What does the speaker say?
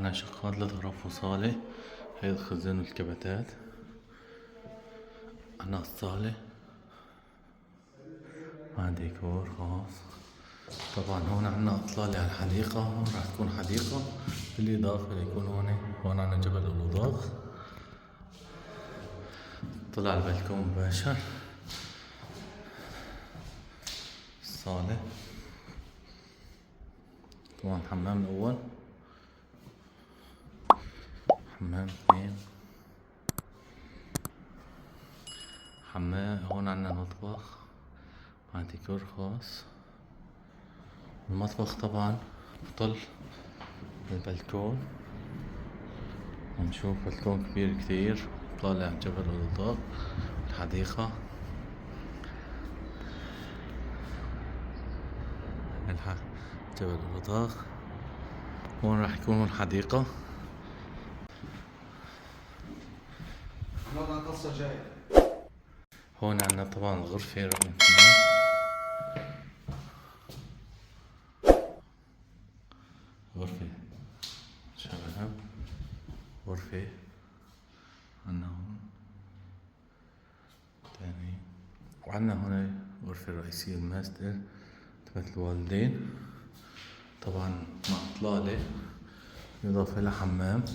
عنا شقات 3 غرف وصالة. هاي الخزان والكبتات. عنا الصالة مع ديكور خاص. طبعا هون عنا اطلالة على الحديقة. هون راح تكون حديقة بالاضافة ليكون هون عنا جبل الوضاغ. طلع البلكون مباشر. الصالة طبعا حمام الاول، حمام اثنين، حمام. هون عنا مطبخ مع ديكور خاص. المطبخ طبعا بطل البلكون. ونشوف بلكون كبير كتير طالع على جبل الوضاغ. الحديقة جبل الوضاغ. هون راح يكون الحديقة. هون عنا طبعا الغرفة رقم 2. غرفة شباب. غرفة عنا هون تاني. وعنا هون غرفة الرئيسية الماستر تبعت الوالدين طبعا مع إطلالة، بالإضافة لحمام.